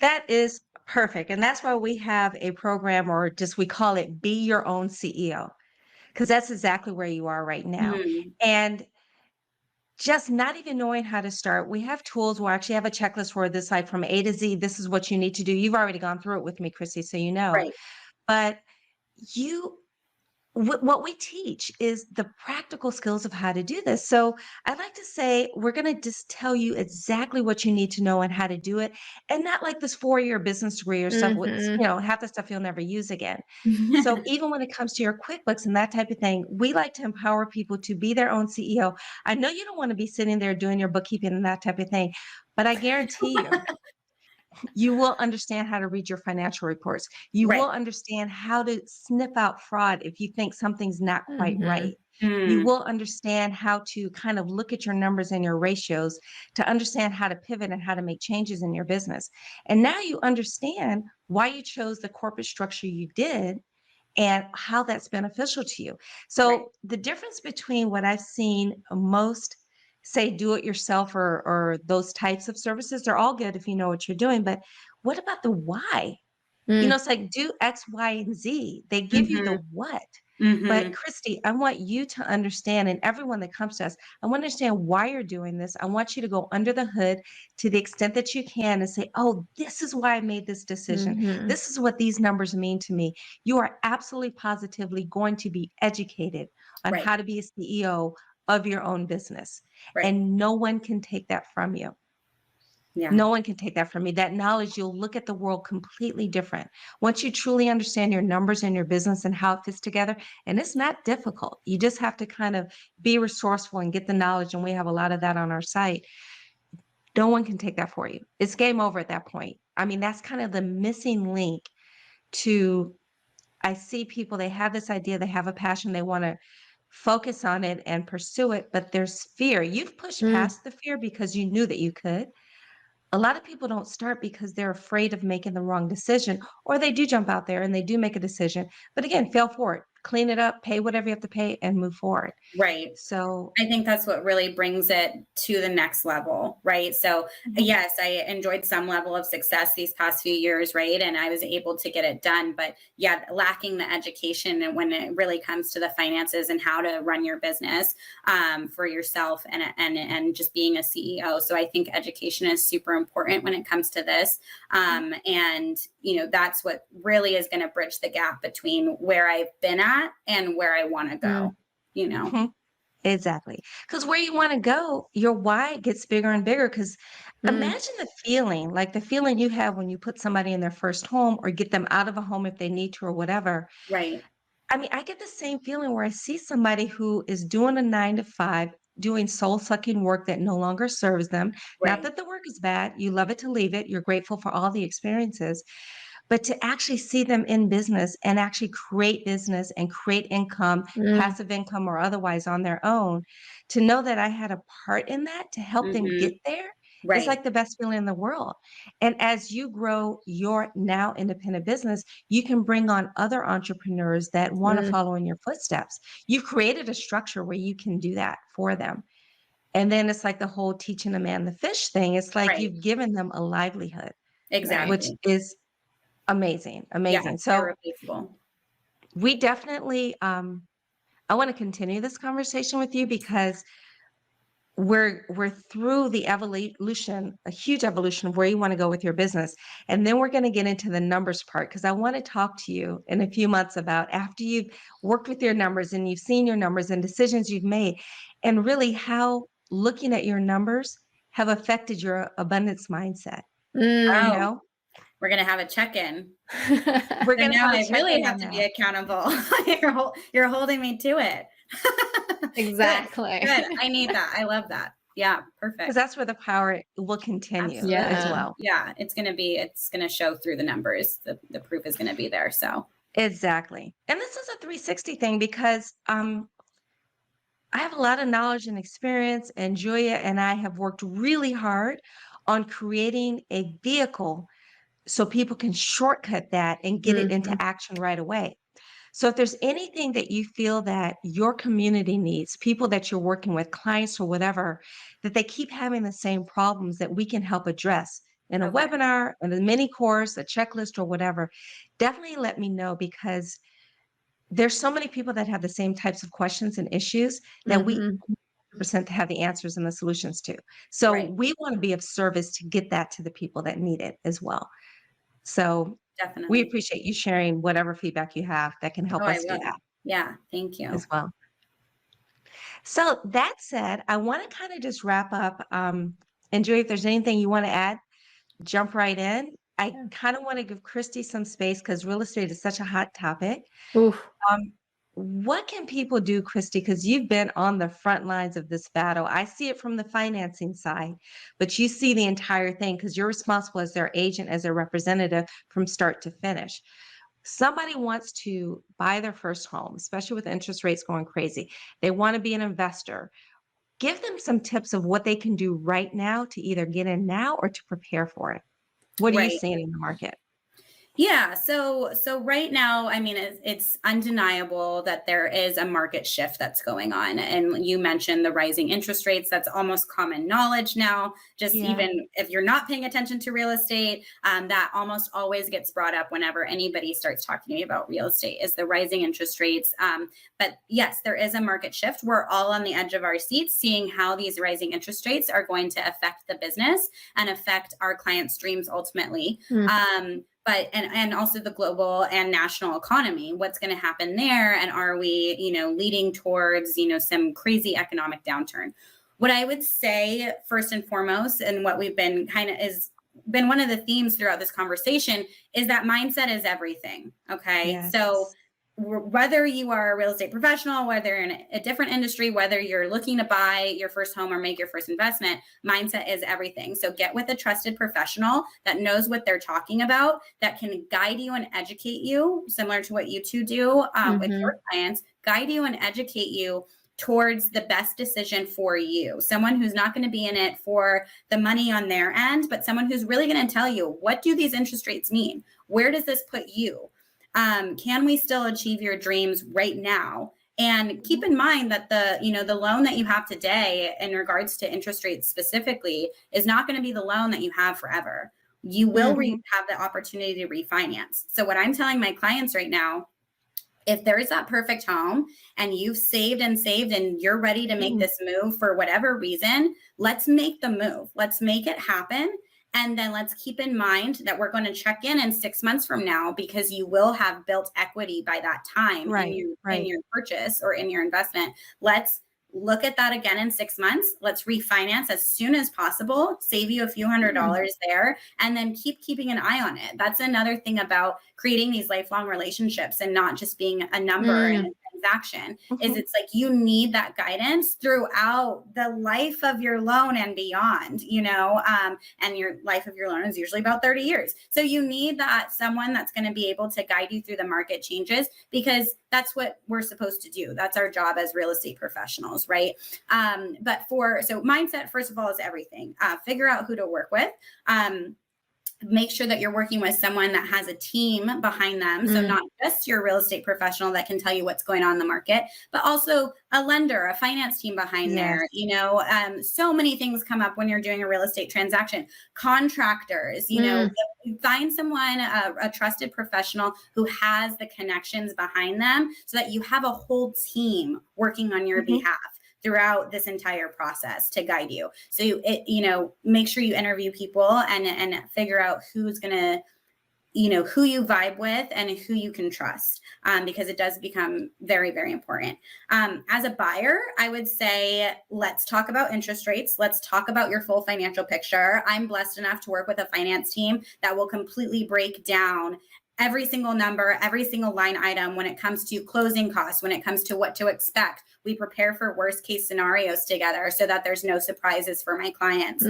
That is perfect. And that's why we have a program, or just we call it Be Your Own CEO, because that's exactly where you are right now. Mhm. And just not even knowing how to start, we have tools. We'll actually have a checklist for this, like from A to Z. This is what you need to do. You've already gone through it with me, Chrissy, so you know. Right. But you what we teach is the practical skills of how to do this. So I like to say we're going to just tell you exactly what you need to know and how to do it, and not like this 4-year business degree or stuff with, mhm, half the stuff you'll never use again. So even when it comes to your QuickBooks and that type of thing, we like to empower people to be their own CEO. I know you don't want to be sitting there doing your bookkeeping and that type of thing, but I guarantee you will understand how to read your financial reports. You will Right. understand how to sniff out fraud if you think something's not quite right. mhm, You Mm. will understand how to kind of look at your numbers and your ratios to understand how to pivot and how to make changes in your business. And now you understand why you chose the corporate structure you did and how that's beneficial to you. Right. So the difference between what I've seen most, say, do it yourself, or those types of services, they're all good if you know what you're doing. But what about the why? mm, It's like do X, Y, and Z. They give you the Mhm. what. But Mhm. Christy, I want you to understand, and everyone that comes to us, I want to understand why you're doing this. I want you to go under the hood to the extent that you can and say, oh, this is why I made this decision. mhm, This is what these numbers mean to me. You are absolutely positively going to be educated on Right. how to be a CEO of your own business. Right. And no one can take that from you. Yeah. No one can take that from me. That knowledge, you'll look at the world completely different. Once you truly understand your numbers and your business and how it fits together, and it's not difficult. You just have to kind of be resourceful and get the knowledge. And we have a lot of that on our site. No one can take that for you. It's game over at that point. I mean, that's kind of the missing link to, I see people, they have this idea, they have a passion, they want to focus on it and pursue it, but there's fear. You've pushed mm, past the fear because you knew that you could. A lot of people don't start because they're afraid of making the wrong decision, or they do jump out there and they do make a decision. But again, fail forward, clean it up, pay whatever you have to pay, and move forward. Right. So, I think that's what really brings it to the next level, right? So, mhm, yes, I enjoyed some level of success these past few years, right? And I was able to get it done. But yeah, lacking the education, and when it really comes to the finances and how to run your business for yourself, and just being a CEO. So I think education is super important when it comes to this. mhm, And, that's what really is going to bridge the gap between where I've been at and where I want to mm, go, you know? mhm, exactly. Because where you want to go, your why gets bigger and bigger. Because mm, imagine the feeling, like the feeling you have when you put somebody in their first home or get them out of a home if they need to or whatever. Right. I mean, I get the same feeling where I see somebody who is doing a 9 to 5, doing soul sucking work that no longer serves them. Not Right. that the work is bad. You love it to leave it. You're grateful for all the experiences, but to actually see them in business and actually create business and create income, Mm, passive income or otherwise on their own, to know that I had a part in that to help them Hmm. get there is Right. like the best feeling in the world. And as you grow your now independent business, you can bring on other entrepreneurs that want to mm, follow in your footsteps. You've created a structure where you can do that for them. And then it's like the whole teaching a man the fish thing. It's like Right. you've given them a livelihood, right. which Exactly. is amazing, Yeah. amazing. So Irreplaceable. we definitely, I want to continue this conversation with you because we're through the evolution, a huge evolution of where you want to go with your business. And then we're going to get into the numbers part because I want to talk to you in a few months about after you've worked with your numbers and you've seen your numbers and decisions you've made, and really how looking at your numbers have affected your abundance mindset. You Mm. Oh, know, we're gonna have a check-in. we're So going to now have a I check really in have on to be that. accountable. You're holding me to it. Good. Exactly. Good. I need that. I love that. Yeah, Because perfect. that's where the power will continue as Absolutely. Yeah. well. Yeah, it's gonna show through the numbers. The proof is gonna be there. So Exactly. And this is a 360 thing because I have a lot of knowledge and experience, and Julia and I have worked really hard on creating a vehicle so people can shortcut that and get it into Mhm. action right away. So if there's anything that you feel that your community needs, people that you're working with, clients or whatever, that they keep having the same problems that we can help address in a okay. webinar, in a mini course, a checklist or whatever, definitely let me know because there's so many people that have the same types of questions and issues that we Mhm. percent to have the answers and the solutions to. So Right. we want to be of service to get that to the people that need it as well. So we Definitely. appreciate you sharing whatever feedback you have that can Oh, help I us do will. that Yeah, thank you. as well. So that said, I want to kind of just wrap up. And Joy, if there's anything you want to add, jump right in. I Yeah. kind of want to give Christy some space because real estate is such a hot topic. Oof. Um, what can people do, Christy? Because you've been on the front lines of this battle. I see it from the financing side, but you see the entire thing because you're responsible as their agent, as their representative from start to finish. Somebody wants to buy their first home, especially with interest rates going crazy. They want to be an investor. Give them some tips of what they can do right now to either get in now or to prepare for it. What are you Right. seeing in the market? Yeah, so right now, I mean, it's undeniable that there is a market shift that's going on. And you mentioned the rising interest rates. That's almost common knowledge now. Just Yeah. even if you're not paying attention to real estate, that almost always gets brought up whenever anybody starts talking to me about real estate is the rising interest rates. But yes, there is a market shift. We're all on the edge of our seats, seeing how these rising interest rates are going to affect the business and affect our clients' dreams ultimately. Mm. But and also the global and national economy, what's going to happen there, and are we leading towards some crazy economic downturn? What I would say first and foremost, and what we've been kind of is been one of the themes throughout this conversation, is that mindset is everything. Okay, so Yes. whether you are a real estate professional, whether you're in a different industry, whether you're looking to buy your first home or make your first investment, mindset is everything. So get with a trusted professional that knows what they're talking about, that can guide you and educate you, similar to what you two do with Mhm. your clients, guide you and educate you towards the best decision for you. Someone who's not going to be in it for the money on their end, but someone who's really going to tell you, what do these interest rates mean? Where does this put you? Can we still achieve your dreams right now? And keep in mind that the loan that you have today in regards to interest rates specifically is not going to be the loan that you have forever. You will Mhm. have the opportunity to refinance. So what I'm telling my clients right now, if there is that perfect home and you've saved and you're ready to make Mhm. this move for whatever reason, let's make the move. Let's make it happen. And then let's keep in mind that we're going to check in 6 months from now, because you will have built equity by that time in Right, your right. purchase or in your investment. Let's look at that again in 6 months. Let's refinance as soon as possible, save you a few $100s there, and then keeping an eye on it. That's another thing about creating these lifelong relationships and not just being a number in a transaction, is it's like you need that guidance throughout the life of your loan and beyond, and your life of your loan is usually about 30 years. So you need that someone that's going to be able to guide you through the market changes, because that's what we're supposed to do. That's our job as real estate professionals, right? So mindset, first of all, is everything. Figure out who to work with. Make sure that you're working with someone that has a team behind them. So not just your real estate professional that can tell you what's going on in the market, but also a lender, a finance team behind there. So many things come up when you're doing a real estate transaction. Contractors, find someone, a trusted professional who has the connections behind them, so that you have a whole team working on your behalf throughout this entire process to guide you. So make sure you interview people and figure out who's going to, who you vibe with and who you can trust, because it does become very, very important. As a buyer, I would say, let's talk about interest rates. Let's talk about your full financial picture. I'm blessed enough to work with a finance team that will completely break down every single number, every single line item when it comes to closing costs, when it comes to what to expect. We prepare for worst case scenarios together so that there's no surprises for my clients.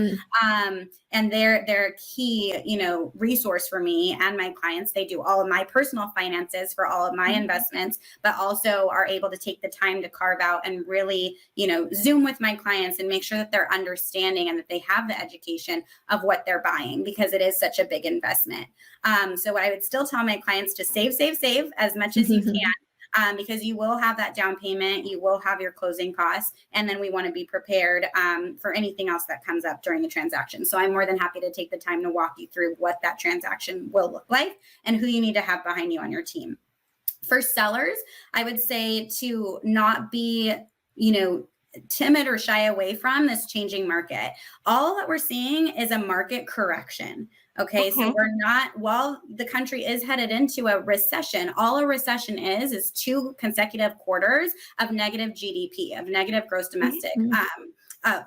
And they're a key, resource for me and my clients. They do all of my personal finances for all of my investments, but also are able to take the time to carve out and really, Zoom with my clients and make sure that they're understanding and that they have the education of what they're buying, because it is such a big investment. So I would still tell my clients to save as much as you can, because you will have that down payment, you will have your closing costs, and then we want to be prepared for anything else that comes up during the transaction. So I'm more than happy to take the time to walk you through what that transaction will look like and who you need to have behind you on your team. For sellers, I would say to not be, timid or shy away from this changing market. All that we're seeing is a market correction. Okay, so we're not, while the country is headed into a recession, all a recession is 2 consecutive quarters of negative GDP, of negative gross domestic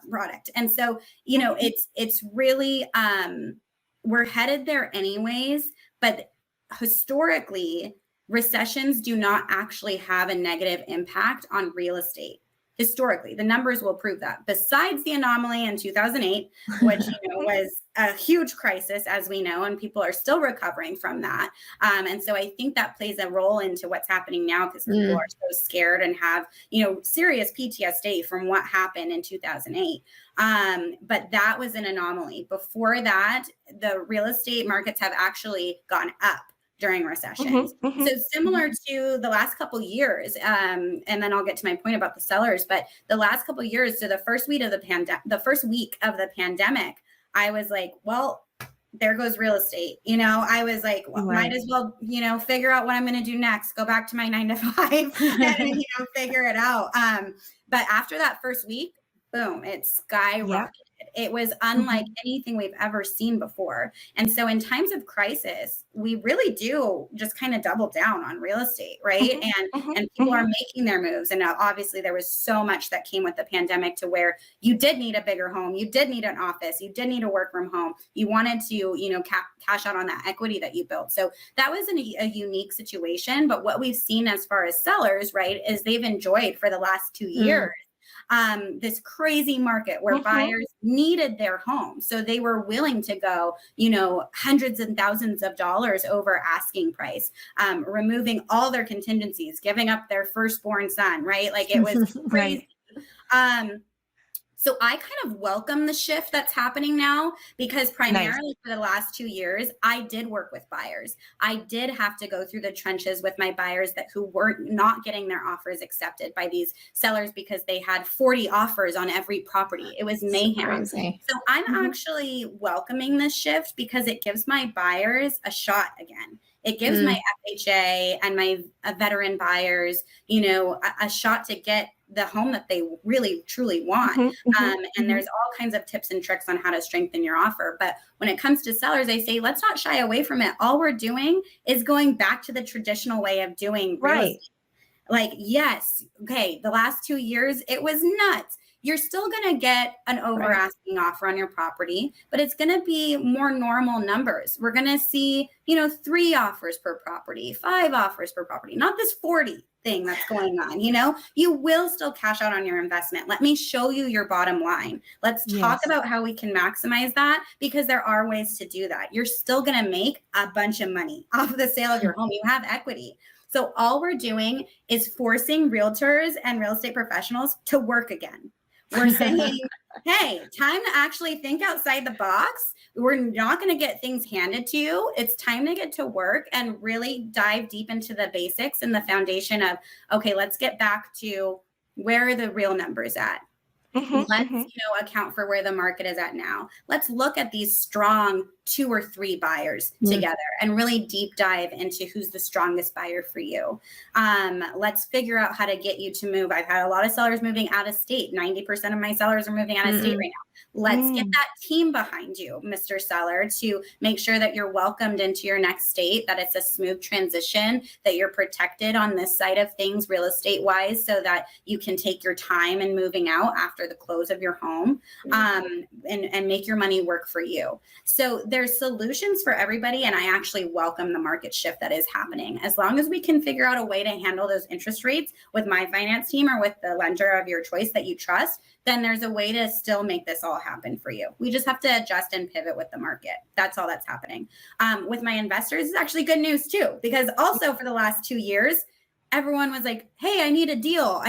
product. And so, it's really, we're headed there anyways, but historically, recessions do not actually have a negative impact on real estate. Historically, the numbers will prove that. Besides the anomaly in 2008, which was a huge crisis, as we know, and people are still recovering from that. And so I think that plays a role into what's happening now, because people are so scared and have, serious PTSD from what happened in 2008. But that was an anomaly. Before that, the real estate markets have actually gone up during recessions. So similar to the last couple of years, and then I'll get to my point about the sellers, but the last couple of years, so the first week of the pandemic, I was like, well, there goes real estate. I was like, well, might as well, figure out what I'm going to do next, go back to my 9 to 5 and, figure it out. But after that first week, boom, it skyrocketed. It was unlike anything we've ever seen before. And so in times of crisis, we really do just kind of double down on real estate, right? And people are making their moves. And obviously there was so much that came with the pandemic to where you did need a bigger home. You did need an office. You did need to work from home. You wanted to, cash out on that equity that you built. So that was a unique situation. But what we've seen as far as sellers, right, is they've enjoyed for the last 2 years this crazy market where buyers needed their home. So they were willing to go, hundreds and thousands of dollars over asking price, removing all their contingencies, giving up their firstborn son, right? Like it was crazy. So I kind of welcome the shift that's happening now, because primarily for the last 2 years, I did work with buyers. I did have to go through the trenches with my buyers who were not getting their offers accepted by these sellers because they had 40 offers on every property. It was mayhem. So I'm actually welcoming this shift because it gives my buyers a shot again. It gives my FHA and my veteran buyers, a shot to get the home that they really truly want. And there's all kinds of tips and tricks on how to strengthen your offer. But when it comes to sellers, I say, let's not shy away from it. All we're doing is going back to the traditional way of doing real estate. Like, yes, okay, the last 2 years, it was nuts. You're still going to get an over Right. asking offer on your property, but it's going to be more normal numbers. We're going to see, 3 offers per property, 5 offers per property, not this 40 thing that's going on. You will still cash out on your investment. Let me show you your bottom line. Let's talk Yes. about how we can maximize that, because there are ways to do that. You're still going to make a bunch of money off of the sale of your home. You have equity. So all we're doing is forcing realtors and real estate professionals to work again. We're saying, hey, time to actually think outside the box. We're not going to get things handed to you. It's time to get to work and really dive deep into the basics and the foundation of, okay, let's get back to where are the real numbers at? Mhm, Let's, mhm. account for where the market is at now. Let's look at these strong 2 or 3 buyers together and really deep dive into who's the strongest buyer for you. Let's figure out how to get you to move. I've had a lot of sellers moving out of state. 90% of my sellers are moving out of state right now. Let's get that team behind you, Mr. Seller, to make sure that you're welcomed into your next state, that it's a smooth transition, that you're protected on this side of things real estate wise, so that you can take your time in moving out after the close of your home, and make your money work for you. So there's solutions for everybody. And I actually welcome the market shift that is happening. As long as we can figure out a way to handle those interest rates with my finance team or with the lender of your choice that you trust, then there's a way to still make this all happen for you. We just have to adjust and pivot with the market. That's all that's happening. With my investors, it's actually good news too, because also for the last 2 years, everyone was like, hey, I need a deal.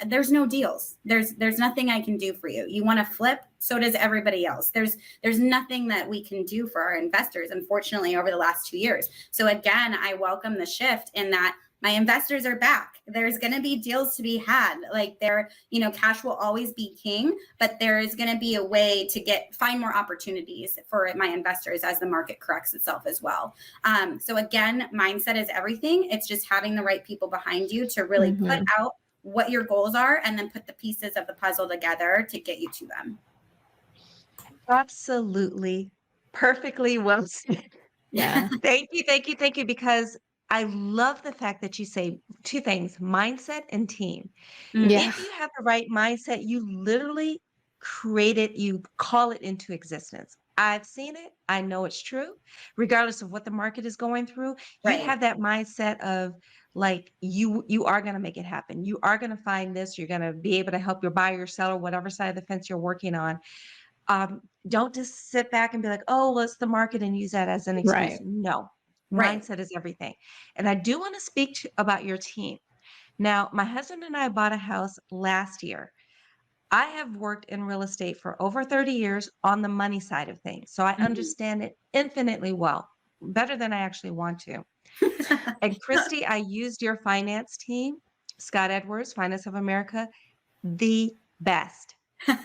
There's no deals. There's nothing I can do for you. You want to flip? So does everybody else. There's nothing that we can do for our investors, unfortunately, over the last 2 years. So again, I welcome the shift in that my investors are back. There's going to be deals to be had. Like cash will always be king, but there is going to be a way to find more opportunities for my investors as the market corrects itself as well. So again, mindset is everything. It's just having the right people behind you to really put out what your goals are and then put the pieces of the puzzle together to get you to them. Absolutely. Perfectly well said. Yeah. Thank you, thank you, thank you, because I love the fact that you say 2 things, mindset and team. Yeah. If you have the right mindset, you literally create it, you call it into existence. I've seen it. I know it's true. Regardless of what the market is going through, you Right. have that mindset of like you are going to make it happen. You are going to find this. You're going to be able to help your buyer, seller, whatever side of the fence you're working on. Don't just sit back and be like, oh, well, it's the market and use that as an excuse. Right. No, Right. mindset is everything. And I do want to speak about your team. Now, my husband and I bought a house last year. I have worked in real estate for over 30 years on the money side of things. So I Mhm. understand it infinitely well, better than I actually want to. And Christy, I used your finance team, Scott Edwards, Finance of America, the best,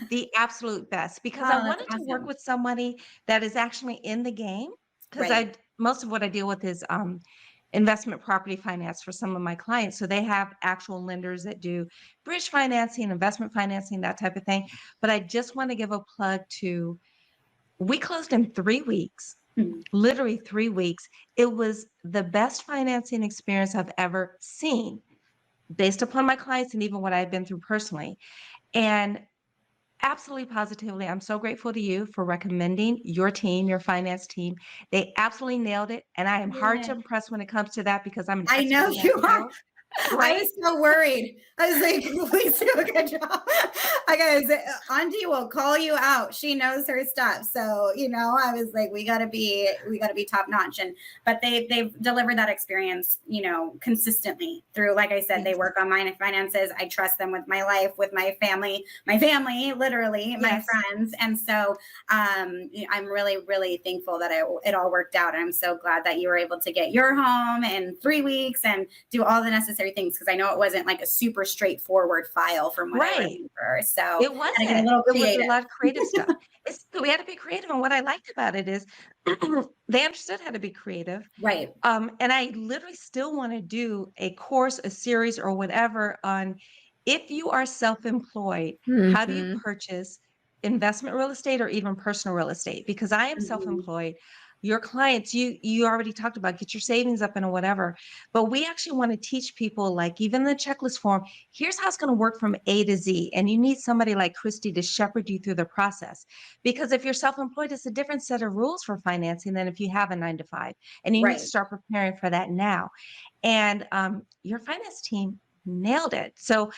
the absolute best, because I Oh, that's wanted to work awesome. with somebody that is actually in the game. Because Right. most of what I deal with is investment property finance for some of my clients. So they have actual lenders that do bridge financing, investment financing, that type of thing. But I just want to give a plug to, we closed in 3 weeks, Mhm. literally 3 weeks. It was the best financing experience I've ever seen based upon my clients and even what I've been through personally. And absolutely, positively, I'm so grateful to you for recommending your team, your finance team. They absolutely nailed it. And I am hard to Yeah. impress when it comes to that because I'm an I expert know in that you are. field, I right? was so worried. I was like, please do a good job. I gotta say, Auntie will call you out. She knows her stuff. So, I was like, we gotta be top notch. But they've delivered that experience, consistently through, like I said, they Yes. work on my finances. I trust them with my life, with my family, literally my Yes. friends. And so I'm really, really thankful that it all worked out. And I'm so glad that you were able to get your home in 3 weeks and do all the necessary things, because I know it wasn't like a super straightforward file from what I Right. remember. So It had to get a wasn't. little It was a creative. lot of creative stuff. We had to be creative. And what I liked about it is they understood how to be creative. Right. And I literally still want to do a course, a series, or whatever on if you are self-employed, how do you Mhm. purchase investment real estate or even personal real estate? Because I am Mhm. self-employed. your clients, you already talked about get your savings up and whatever, but we actually want to teach people, like even the checklist form, here's how it's going to work from A to Z. And you need somebody like Christie to shepherd you through the process. Because if you're self-employed, it's a different set of rules for financing than if you have a 9 to 5. And you need to Right. start preparing for that now. And your finance team nailed it. So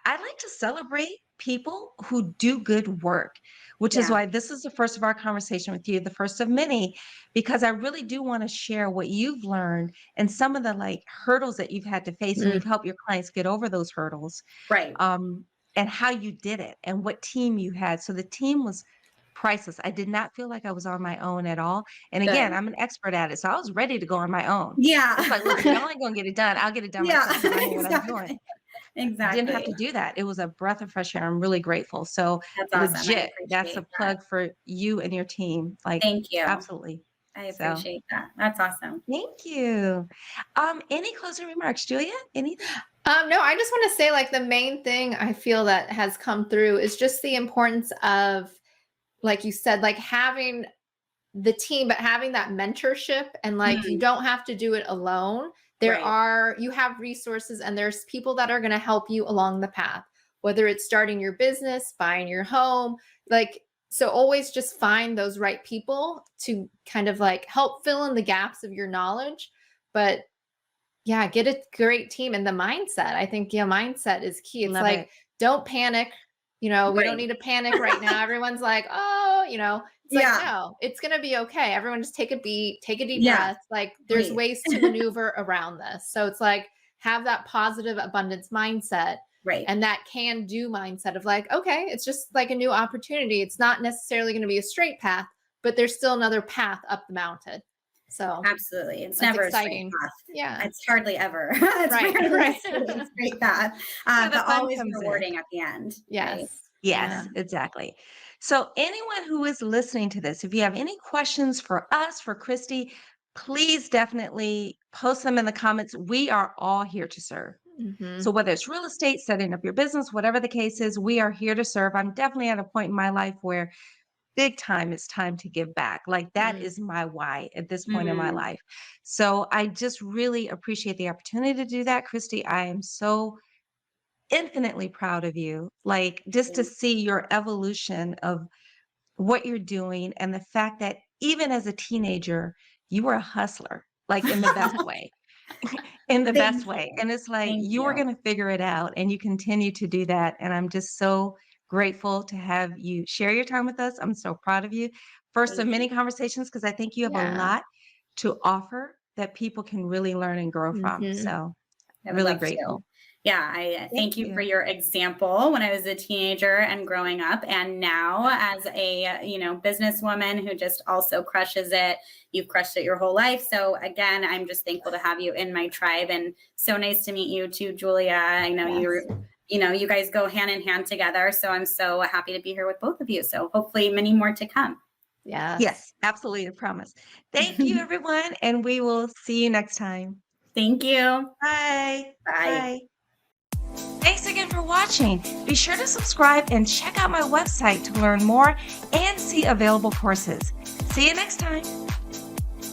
I like to celebrate people who do good work, which is Yeah. why this is the first of our conversation with you, the first of many, because I really do want to share what you've learned and some of the like hurdles that you've had to face, and Mm. you've helped your clients get over those hurdles, Right. and how you did it and what team you had. So the team was priceless. I did not feel like I was on my own at all. And again, Good. I'm an expert at it. So I was ready to go on my own. Yeah. It's like, look, if y'all ain't gonna get it done, I'll get it done Yeah. myself because I know what I'm doing. Exactly. Didn't have Exactly. to do that. It was a breath of fresh air. I'm really grateful. So That's awesome. I legit, that's a appreciate that. plug for you and your team. Like, Thank you. absolutely. I So appreciate that. That's awesome. thank you. Any closing remarks, Julia? Anything? No, I just want to say, like, the main thing I feel that has come through is just the importance of, like you said, like having the team, but having that mentorship, and like you don't have to do it alone. You have resources, and there's people that are going to help you along the path, whether it's starting your business, buying your home, like, so always just find those right people to kind of like help fill in the gaps of your knowledge. But yeah, get a great team, and the mindset. I think, yeah, mindset is key. It's Love like, it. don't panic. We don't Right. need to panic right now. Everyone's like, oh, it's like, Yeah. no, it's going to be okay. Everyone just take a beat, take a deep Yeah. breath. Like, there's Please. ways to maneuver around this. So it's like, have that positive abundance mindset Right. and that can do mindset of like, okay, it's just like a new opportunity. It's not necessarily going to be a straight path, but there's still another path up the mountain. So Absolutely. It's that's never exciting. a straight path. Yeah. It's hardly ever. It's Right, rarely right. a straight path. Where the But fun always comes in. rewarding at the end. Right? Yes. Yes, exactly. So anyone who is listening to this, if you have any questions for us, for Christie, please definitely post them in the comments. We are all here to serve. Mhm. So whether it's real estate, setting up your business, whatever the case is, we are here to serve. I'm definitely at a point in my life where big time it's time to give back. Like that is my why at this point in my Mm. life. So I just really appreciate the opportunity to do that, Christie. I am so infinitely proud of you. Like just to see your evolution of what you're doing and the fact that even as a teenager, you were a hustler, like in the best way. In the best Thank way. you. And it's like Thank you were you. going to figure it out and you continue to do that. And I'm just so grateful to have you share your time with us. I'm so proud of you. First of Thank many you. conversations, because I think you have a Yeah. lot to offer that people can really learn and grow from. Mhm. So I would really love to. grateful. Yeah, I thank you for you. your example when I was a teenager and growing up, and now as a businesswoman who just also crushes it. You've crushed it your whole life. So again, I'm just thankful to have you in my tribe, and so nice to meet you too, Julia. I know you guys go hand in hand together. So I'm so happy to be here with both of you. So hopefully many more to come. Yes, absolutely. I promise. Thank you, everyone. And we will see you next time. Thank you. Bye. Bye. Thanks again for watching. Be sure to subscribe and check out my website to learn more and see available courses. See you next time.